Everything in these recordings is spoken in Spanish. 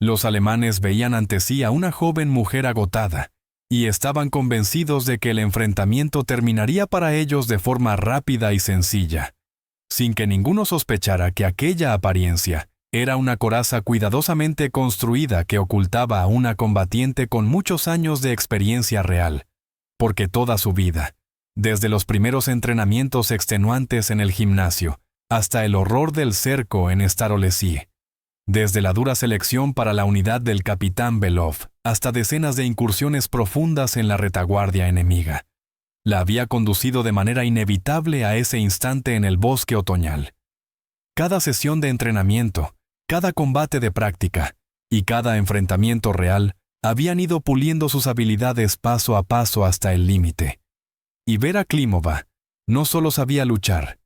Los alemanes veían ante sí a una joven mujer agotada, y estaban convencidos de que el enfrentamiento terminaría para ellos de forma rápida y sencilla, sin que ninguno sospechara que aquella apariencia era una coraza cuidadosamente construida que ocultaba a una combatiente con muchos años de experiencia real, porque toda su vida, desde los primeros entrenamientos extenuantes en el gimnasio hasta el horror del cerco en Starolesy, desde la dura selección para la unidad del capitán Belov hasta decenas de incursiones profundas en la retaguardia enemiga, la había conducido de manera inevitable a ese instante en el bosque otoñal. Cada sesión de entrenamiento, cada combate de práctica y cada enfrentamiento real habían ido puliendo sus habilidades paso a paso hasta el límite. Y Vera Klimova no solo sabía luchar,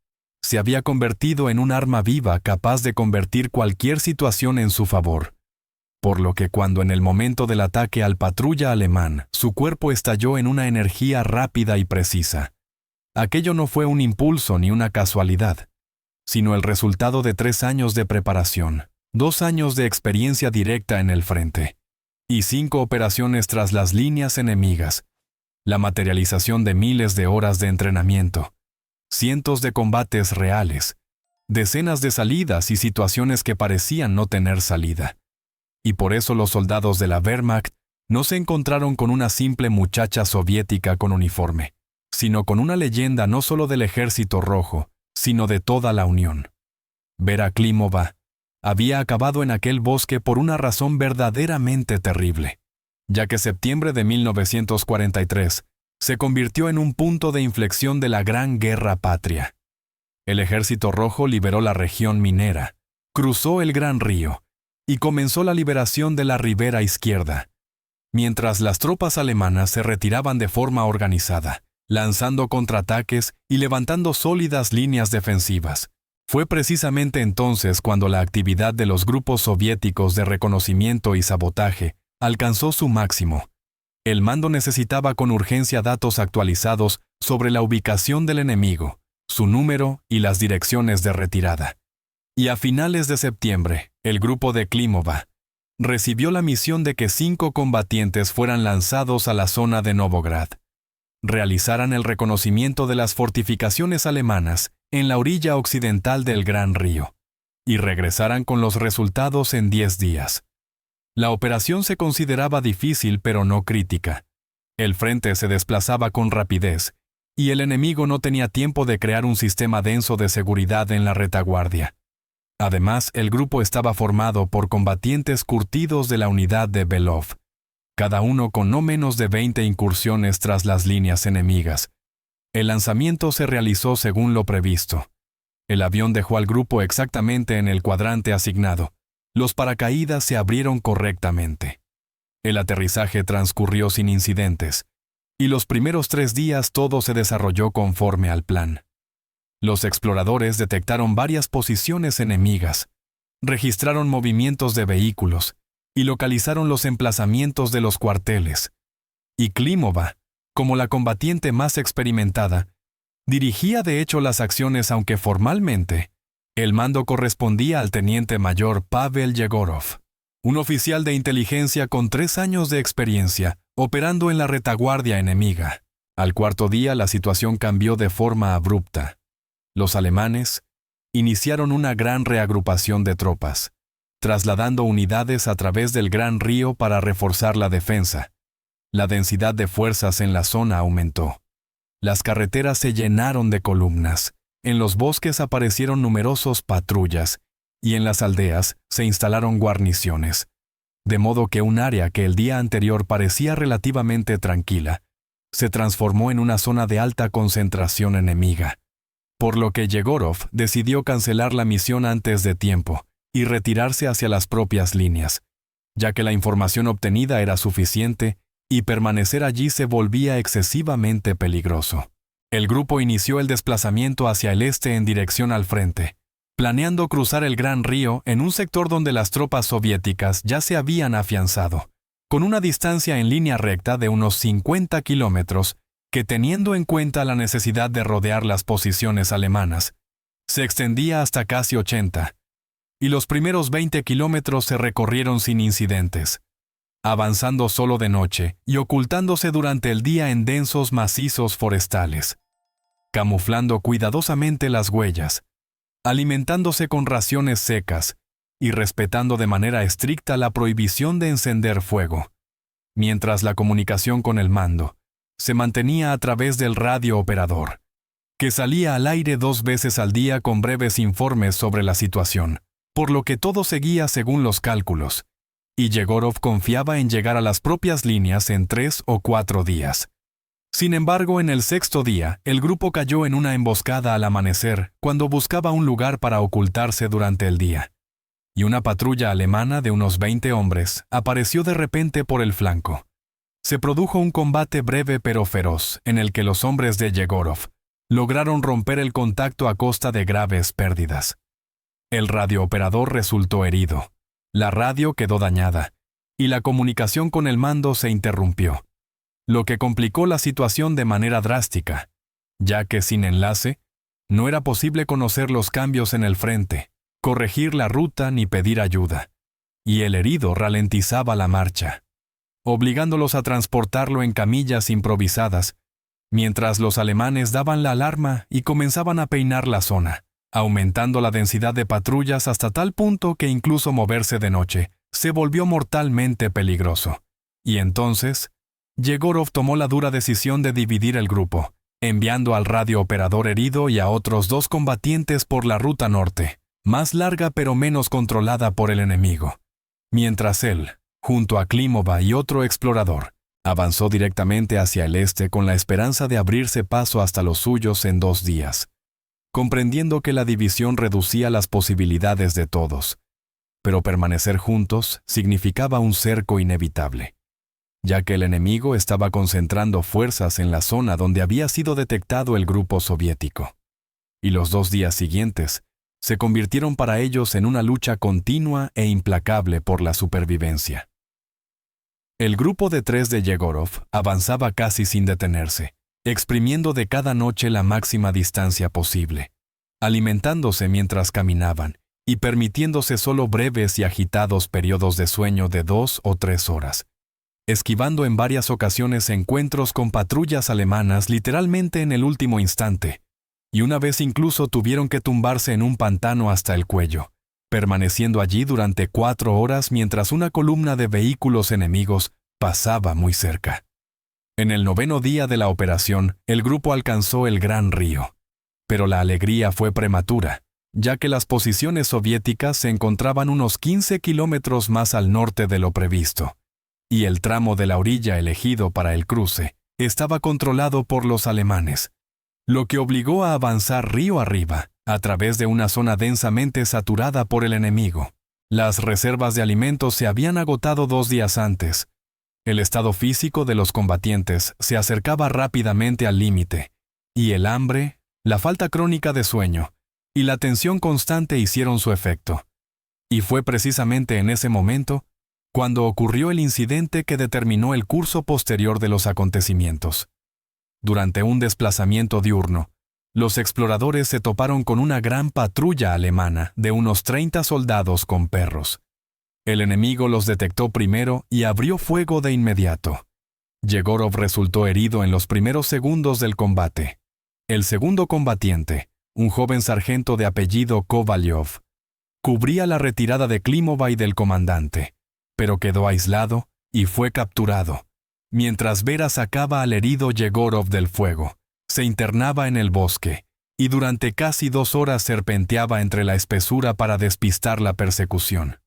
se había convertido en un arma viva capaz de convertir cualquier situación en su favor. Por lo que cuando en el momento del ataque al patrulla alemán, su cuerpo estalló en una energía rápida y precisa. Aquello no fue un impulso ni una casualidad, sino el resultado de 3 años de preparación, 2 años de experiencia directa en el frente, y 5 operaciones tras las líneas enemigas, la materialización de miles de horas de entrenamiento, cientos de combates reales, decenas de salidas y situaciones que parecían no tener salida. Y por eso los soldados de la Wehrmacht no se encontraron con una simple muchacha soviética con uniforme, sino con una leyenda no solo del Ejército Rojo, sino de toda la Unión. Vera Klimova había acabado en aquel bosque por una razón verdaderamente terrible, ya que septiembre de 1943 se convirtió en un punto de inflexión de la Gran Guerra Patria. El Ejército Rojo liberó la región minera, cruzó el Gran Río y comenzó la liberación de la ribera izquierda, mientras las tropas alemanas se retiraban de forma organizada, lanzando contraataques y levantando sólidas líneas defensivas. Fue precisamente entonces cuando la actividad de los grupos soviéticos de reconocimiento y sabotaje alcanzó su máximo. El mando necesitaba con urgencia datos actualizados sobre la ubicación del enemigo, su número y las direcciones de retirada. Y a finales de septiembre, el grupo de Klimova recibió la misión de que 5 combatientes fueran lanzados a la zona de Novograd, realizaran el reconocimiento de las fortificaciones alemanas en la orilla occidental del Gran Río, y regresaran con los resultados en 10 días. La operación se consideraba difícil pero no crítica. El frente se desplazaba con rapidez, y el enemigo no tenía tiempo de crear un sistema denso de seguridad en la retaguardia. Además, el grupo estaba formado por combatientes curtidos de la unidad de Belov, cada uno con no menos de 20 incursiones tras las líneas enemigas. El lanzamiento se realizó según lo previsto. El avión dejó al grupo exactamente en el cuadrante asignado. Los paracaídas se abrieron correctamente. El aterrizaje transcurrió sin incidentes, y los primeros 3 días todo se desarrolló conforme al plan. Los exploradores detectaron varias posiciones enemigas, registraron movimientos de vehículos y localizaron los emplazamientos de los cuarteles. Y Klimova, como la combatiente más experimentada, dirigía de hecho las acciones aunque formalmente el mando correspondía al teniente mayor Pavel Yegorov, un oficial de inteligencia con 3 años de experiencia, operando en la retaguardia enemiga. Al 4.º día la situación cambió de forma abrupta. Los alemanes iniciaron una gran reagrupación de tropas, trasladando unidades a través del Gran Río para reforzar la defensa. La densidad de fuerzas en la zona aumentó. Las carreteras se llenaron de columnas. En los bosques aparecieron numerosos patrullas, y en las aldeas se instalaron guarniciones, de modo que un área que el día anterior parecía relativamente tranquila, se transformó en una zona de alta concentración enemiga, por lo que Yegorov decidió cancelar la misión antes de tiempo y retirarse hacia las propias líneas, ya que la información obtenida era suficiente y permanecer allí se volvía excesivamente peligroso. El grupo inició el desplazamiento hacia el este en dirección al frente, planeando cruzar el Gran Río en un sector donde las tropas soviéticas ya se habían afianzado, con una distancia en línea recta de unos 50 kilómetros que, teniendo en cuenta la necesidad de rodear las posiciones alemanas, se extendía hasta casi 80. y los primeros 20 kilómetros se recorrieron sin incidentes, avanzando solo de noche y ocultándose durante el día en densos macizos forestales, camuflando cuidadosamente las huellas, alimentándose con raciones secas y respetando de manera estricta la prohibición de encender fuego, mientras la comunicación con el mando se mantenía a través del radio operador, que salía al aire 2 veces al día con breves informes sobre la situación, por lo que todo seguía según los cálculos, y Yegorov confiaba en llegar a las propias líneas en 3 o 4 días. Sin embargo, en el 6º día, el grupo cayó en una emboscada al amanecer cuando buscaba un lugar para ocultarse durante el día, y una patrulla alemana de unos 20 hombres apareció de repente por el flanco. Se produjo un combate breve pero feroz, en el que los hombres de Yegorov lograron romper el contacto a costa de graves pérdidas. El radiooperador resultó herido, la radio quedó dañada, y la comunicación con el mando se interrumpió, lo que complicó la situación de manera drástica, ya que sin enlace, no era posible conocer los cambios en el frente, corregir la ruta ni pedir ayuda, y el herido ralentizaba la marcha, obligándolos a transportarlo en camillas improvisadas, mientras los alemanes daban la alarma y comenzaban a peinar la zona, aumentando la densidad de patrullas hasta tal punto que incluso moverse de noche se volvió mortalmente peligroso. Y entonces, Yegorov tomó la dura decisión de dividir el grupo, enviando al radiooperador herido y a otros 2 combatientes por la ruta norte, más larga pero menos controlada por el enemigo, mientras él, junto a Klimova y otro explorador, avanzó directamente hacia el este con la esperanza de abrirse paso hasta los suyos en 2 días, comprendiendo que la división reducía las posibilidades de todos, pero permanecer juntos significaba un cerco inevitable, ya que el enemigo estaba concentrando fuerzas en la zona donde había sido detectado el grupo soviético. Y los 2 días siguientes se convirtieron para ellos en una lucha continua e implacable por la supervivencia. El grupo de 3 de Yegorov avanzaba casi sin detenerse, exprimiendo de cada noche la máxima distancia posible, alimentándose mientras caminaban y permitiéndose solo breves y agitados periodos de sueño de 2 o 3 horas, esquivando en varias ocasiones encuentros con patrullas alemanas literalmente en el último instante, y una vez incluso tuvieron que tumbarse en un pantano hasta el cuello, permaneciendo allí durante 4 horas mientras una columna de vehículos enemigos pasaba muy cerca. En el 9º día de la operación, el grupo alcanzó el Gran Río, pero la alegría fue prematura, ya que las posiciones soviéticas se encontraban unos 15 kilómetros más al norte de lo previsto, y el tramo de la orilla elegido para el cruce estaba controlado por los alemanes, lo que obligó a avanzar río arriba, a través de una zona densamente saturada por el enemigo. Las reservas de alimentos se habían agotado 2 días antes. El estado físico de los combatientes se acercaba rápidamente al límite, y el hambre, la falta crónica de sueño y la tensión constante hicieron su efecto. Y fue precisamente en ese momento cuando ocurrió el incidente que determinó el curso posterior de los acontecimientos. Durante un desplazamiento diurno, los exploradores se toparon con una gran patrulla alemana de unos 30 soldados con perros. El enemigo los detectó primero y abrió fuego de inmediato. Yegorov resultó herido en los primeros segundos del combate. El segundo combatiente, un joven sargento de apellido Kovalyov, cubría la retirada de Klimova y del comandante, pero quedó aislado y fue capturado, mientras Vera sacaba al herido Yegorov del fuego. Se internaba en el bosque, y durante casi 2 horas serpenteaba entre la espesura para despistar la persecución.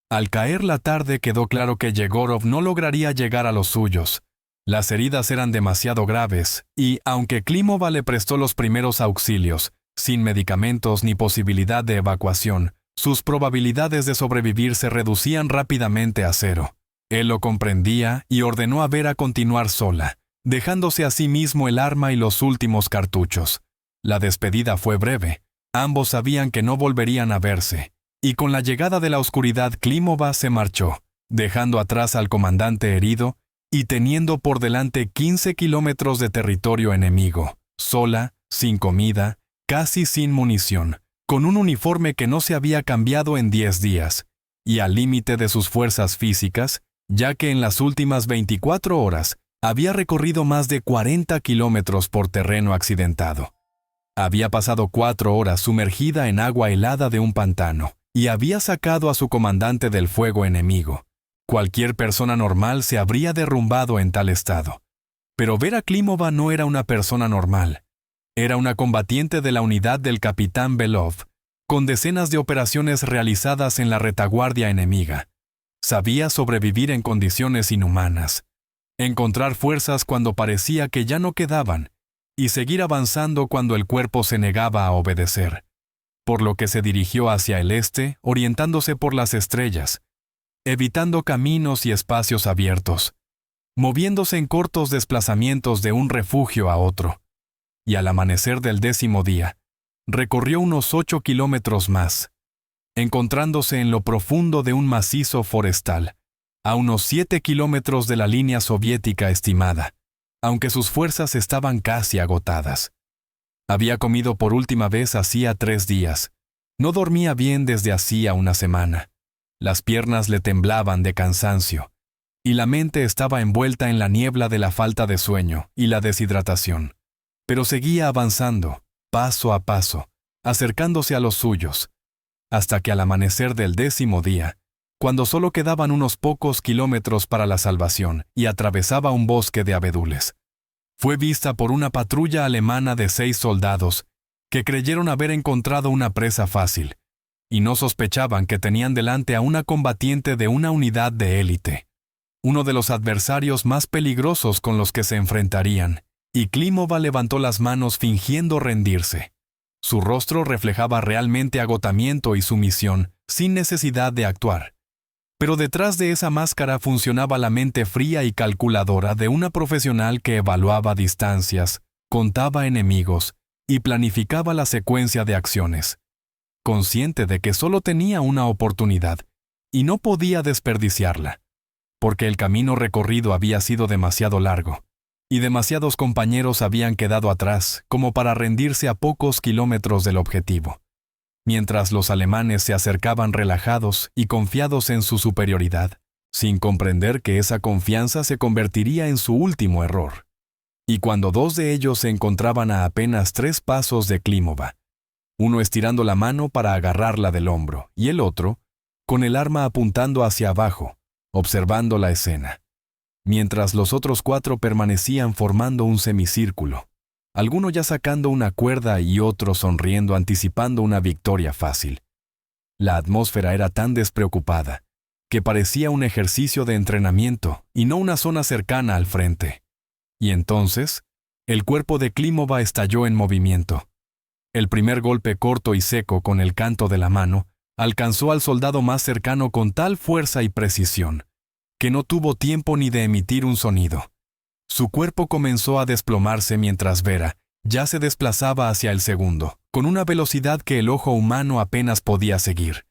Al caer la tarde quedó claro que Yegorov no lograría llegar a los suyos. Las heridas eran demasiado graves, y, aunque Klimova le prestó los primeros auxilios, sin medicamentos ni posibilidad de evacuación, sus probabilidades de sobrevivir se reducían rápidamente a 0. Él lo comprendía y ordenó a Vera continuar sola, dejándose a sí mismo el arma y los últimos cartuchos. La despedida fue breve. Ambos sabían que no volverían a verse, y con la llegada de la oscuridad Klimova se marchó, dejando atrás al comandante herido y teniendo por delante 15 kilómetros de territorio enemigo, sola, sin comida, casi sin munición, con un uniforme que no se había cambiado en 10 días, y al límite de sus fuerzas físicas, ya que en las últimas 24 horas había recorrido más de 40 kilómetros por terreno accidentado. Había pasado 4 horas sumergida en agua helada de un pantano, y había sacado a su comandante del fuego enemigo. Cualquier persona normal se habría derrumbado en tal estado. Pero Vera Klimova no era una persona normal. Era una combatiente de la unidad del capitán Belov, con decenas de operaciones realizadas en la retaguardia enemiga. Sabía sobrevivir en condiciones inhumanas, encontrar fuerzas cuando parecía que ya no quedaban, y seguir avanzando cuando el cuerpo se negaba a obedecer. Por lo que se dirigió hacia el este, orientándose por las estrellas, evitando caminos y espacios abiertos, moviéndose en cortos desplazamientos de un refugio a otro. Y al amanecer del 10º día, recorrió unos 8 kilómetros más, encontrándose en lo profundo de un macizo forestal, a unos 7 kilómetros de la línea soviética estimada, aunque sus fuerzas estaban casi agotadas. Había comido por última vez hacía 3 días. No dormía bien desde hacía una semana. Las piernas le temblaban de cansancio, y la mente estaba envuelta en la niebla de la falta de sueño y la deshidratación. Pero seguía avanzando, paso a paso, acercándose a los suyos, hasta que al amanecer del 10º día, cuando solo quedaban unos pocos kilómetros para la salvación y atravesaba un bosque de abedules, fue vista por una patrulla alemana de 6 soldados que creyeron haber encontrado una presa fácil, y no sospechaban que tenían delante a una combatiente de una unidad de élite, uno de los adversarios más peligrosos con los que se enfrentarían, y Klimova levantó las manos fingiendo rendirse. Su rostro reflejaba realmente agotamiento y sumisión, sin necesidad de actuar. Pero detrás de esa máscara funcionaba la mente fría y calculadora de una profesional que evaluaba distancias, contaba enemigos y planificaba la secuencia de acciones, consciente de que solo tenía una oportunidad y no podía desperdiciarla, porque el camino recorrido había sido demasiado largo, y demasiados compañeros habían quedado atrás como para rendirse a pocos kilómetros del objetivo. Mientras los alemanes se acercaban relajados y confiados en su superioridad, sin comprender que esa confianza se convertiría en su último error. Y cuando 2 de ellos se encontraban a apenas 3 pasos de Klimova, uno estirando la mano para agarrarla del hombro y el otro, con el arma apuntando hacia abajo, observando la escena, mientras los otros 4 permanecían formando un semicírculo, alguno ya sacando una cuerda y otro sonriendo anticipando una victoria fácil. La atmósfera era tan despreocupada que parecía un ejercicio de entrenamiento y no una zona cercana al frente. Y entonces, el cuerpo de Klimova estalló en movimiento. El primer golpe corto y seco con el canto de la mano alcanzó al soldado más cercano con tal fuerza y precisión que no tuvo tiempo ni de emitir un sonido. Su cuerpo comenzó a desplomarse mientras Vera ya se desplazaba hacia el segundo, con una velocidad que el ojo humano apenas podía seguir,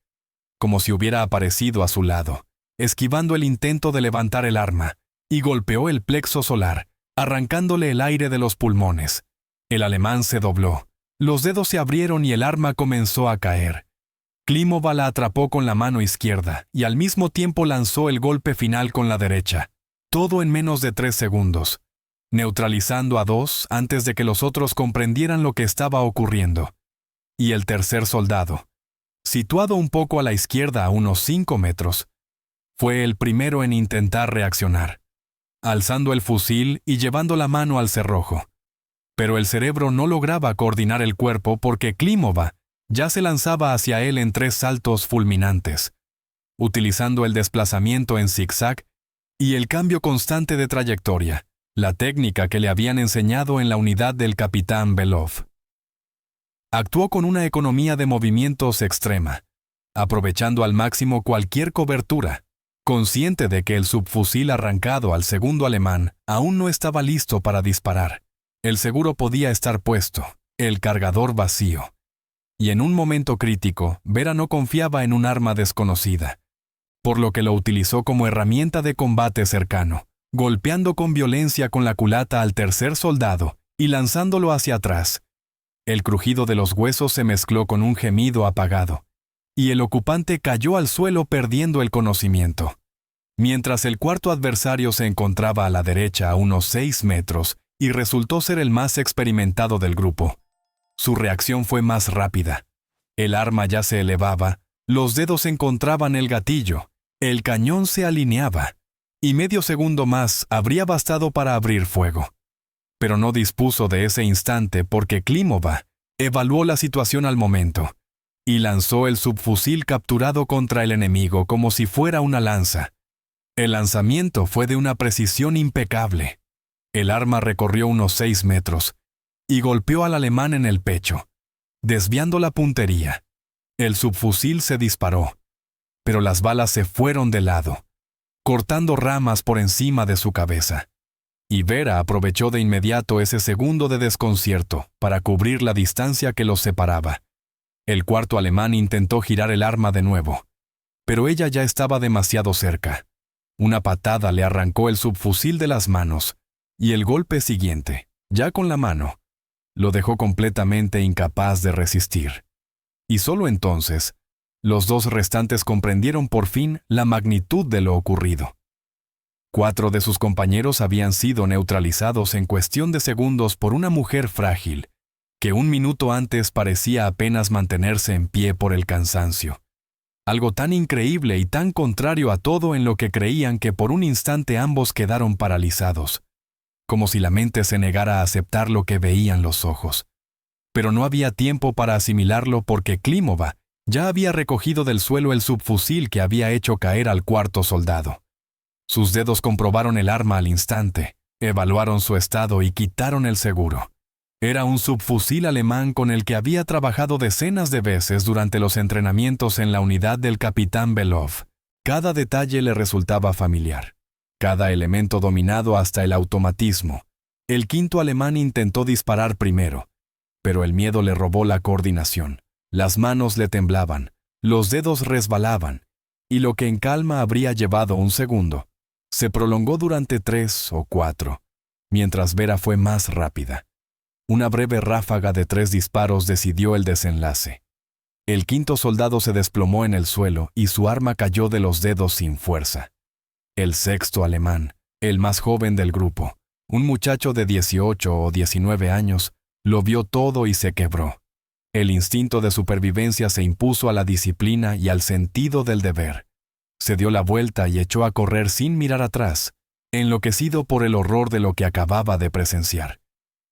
como si hubiera aparecido a su lado, esquivando el intento de levantar el arma, y golpeó el plexo solar, arrancándole el aire de los pulmones. El alemán se dobló, los dedos se abrieron y el arma comenzó a caer. Klimova la atrapó con la mano izquierda y al mismo tiempo lanzó el golpe final con la derecha. Todo en menos de 3 segundos, neutralizando a 2 antes de que los otros comprendieran lo que estaba ocurriendo. Y el tercer soldado, situado un poco a la izquierda a unos 5 metros, fue el primero en intentar reaccionar, alzando el fusil y llevando la mano al cerrojo. Pero el cerebro no lograba coordinar el cuerpo porque Klimova ya se lanzaba hacia él en 3 saltos fulminantes, utilizando el desplazamiento en zigzag y el cambio constante de trayectoria, la técnica que le habían enseñado en la unidad del capitán Belov. Actuó con una economía de movimientos extrema, aprovechando al máximo cualquier cobertura, consciente de que el subfusil arrancado al segundo alemán aún no estaba listo para disparar. El seguro podía estar puesto, el cargador vacío. Y en un momento crítico, Vera no confiaba en un arma desconocida, por lo que lo utilizó como herramienta de combate cercano, golpeando con violencia con la culata al tercer soldado y lanzándolo hacia atrás. El crujido de los huesos se mezcló con un gemido apagado, y el ocupante cayó al suelo perdiendo el conocimiento. Mientras el cuarto adversario se encontraba a la derecha a unos 6 metros y resultó ser el más experimentado del grupo. Su reacción fue más rápida. El arma ya se elevaba, los dedos encontraban el gatillo, el cañón se alineaba, y medio segundo más habría bastado para abrir fuego. Pero no dispuso de ese instante porque Klimova evaluó la situación al momento y lanzó el subfusil capturado contra el enemigo como si fuera una lanza. El lanzamiento fue de una precisión impecable. El arma recorrió unos 6 metros y golpeó al alemán en el pecho, desviando la puntería. El subfusil se disparó, pero las balas se fueron de lado, cortando ramas por encima de su cabeza. Y Vera aprovechó de inmediato ese segundo de desconcierto para cubrir la distancia que los separaba. El cuarto alemán intentó girar el arma de nuevo, pero ella ya estaba demasiado cerca. Una patada le arrancó el subfusil de las manos, y el golpe siguiente, ya con la mano, lo dejó completamente incapaz de resistir. Y solo entonces, los dos restantes comprendieron por fin la magnitud de lo ocurrido. 4 de sus compañeros habían sido neutralizados en cuestión de segundos por una mujer frágil, que un minuto antes parecía apenas mantenerse en pie por el cansancio. Algo tan increíble y tan contrario a todo en lo que creían que por un instante ambos quedaron paralizados, como si la mente se negara a aceptar lo que veían los ojos. Pero no había tiempo para asimilarlo porque Klimova ya había recogido del suelo el subfusil que había hecho caer al cuarto soldado. Sus dedos comprobaron el arma al instante, evaluaron su estado y quitaron el seguro. Era un subfusil alemán con el que había trabajado decenas de veces durante los entrenamientos en la unidad del capitán Belov. Cada detalle le resultaba familiar. Cada elemento dominado hasta el automatismo. El quinto alemán intentó disparar primero, pero el miedo le robó la coordinación. Las manos le temblaban, los dedos resbalaban, y lo que en calma habría llevado un segundo, se prolongó durante 3 o 4, mientras Vera fue más rápida. Una breve ráfaga de 3 disparos decidió el desenlace. El quinto soldado se desplomó en el suelo y su arma cayó de los dedos sin fuerza. El sexto alemán, el más joven del grupo, un muchacho de 18 o 19 años, lo vio todo y se quebró. El instinto de supervivencia se impuso a la disciplina y al sentido del deber. Se dio la vuelta y echó a correr sin mirar atrás, enloquecido por el horror de lo que acababa de presenciar.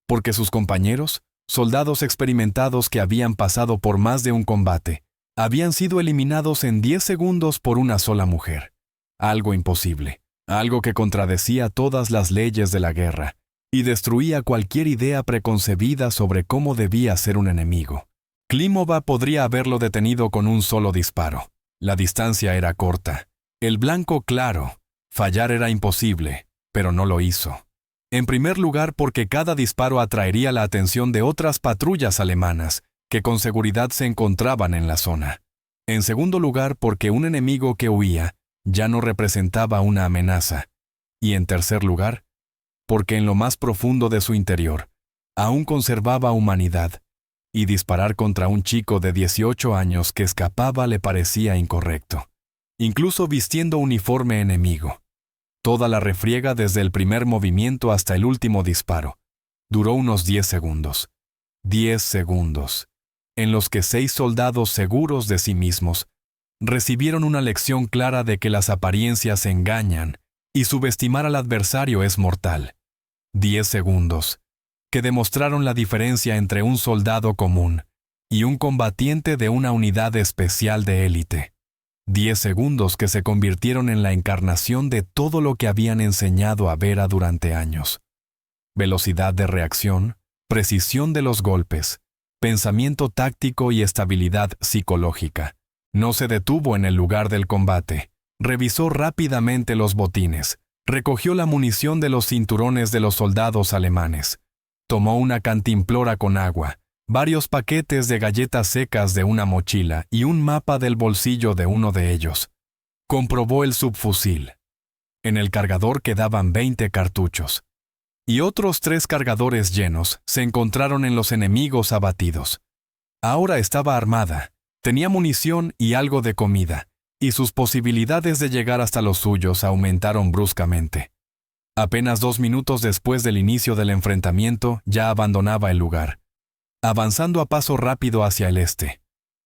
Porque sus compañeros, soldados experimentados que habían pasado por más de un combate, habían sido eliminados en 10 segundos por una sola mujer. Algo imposible, algo que contradecía todas las leyes de la guerra y destruía cualquier idea preconcebida sobre cómo debía ser un enemigo. Klimova podría haberlo detenido con un solo disparo. La distancia era corta, el blanco claro, fallar era imposible, pero no lo hizo. En primer lugar porque cada disparo atraería la atención de otras patrullas alemanas, que con seguridad se encontraban en la zona. En segundo lugar porque un enemigo que huía ya no representaba una amenaza. Y en tercer lugar, porque en lo más profundo de su interior, aún conservaba humanidad, y disparar contra un chico de 18 años que escapaba le parecía incorrecto, incluso vistiendo uniforme enemigo. Toda la refriega desde el primer movimiento hasta el último disparo duró unos 10 segundos. 10 segundos, en los que 6 soldados seguros de sí mismos recibieron una lección clara de que las apariencias engañan y subestimar al adversario es mortal. 10 segundos, que demostraron la diferencia entre un soldado común y un combatiente de una unidad especial de élite. 10 segundos que se convirtieron en la encarnación de todo lo que habían enseñado a Vera durante años. Velocidad de reacción, precisión de los golpes, pensamiento táctico y estabilidad psicológica. No se detuvo en el lugar del combate, revisó rápidamente los botines, recogió la munición de los cinturones de los soldados alemanes, tomó una cantimplora con agua, varios paquetes de galletas secas de una mochila y un mapa del bolsillo de uno de ellos. Comprobó el subfusil. En el cargador quedaban 20 cartuchos. y otros 3 cargadores llenos se encontraron en los enemigos abatidos. Ahora estaba armada, tenía munición y algo de comida, y sus posibilidades de llegar hasta los suyos aumentaron bruscamente. Apenas 2 minutos después del inicio del enfrentamiento, ya abandonaba el lugar, avanzando a paso rápido hacia el este.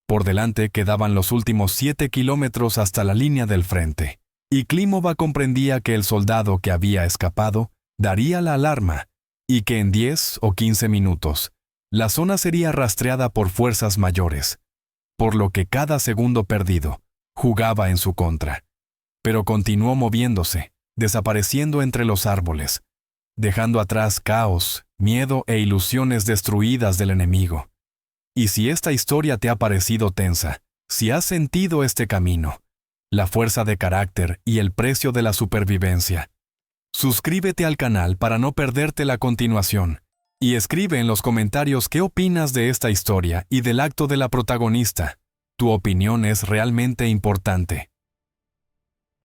Por delante quedaban los últimos 7 kilómetros hasta la línea del frente, y Klimova comprendía que el soldado que había escapado daría la alarma, y que en 10 o 15 minutos, la zona sería rastreada por fuerzas mayores, por lo que cada segundo perdido jugaba en su contra. Pero continuó moviéndose, desapareciendo entre los árboles, dejando atrás caos, miedo e ilusiones destruidas del enemigo. Y si esta historia te ha parecido tensa, si has sentido este camino, la fuerza de carácter y el precio de la supervivencia, suscríbete al canal para no perderte la continuación, y escribe en los comentarios qué opinas de esta historia y del acto de la protagonista. Tu opinión es realmente importante.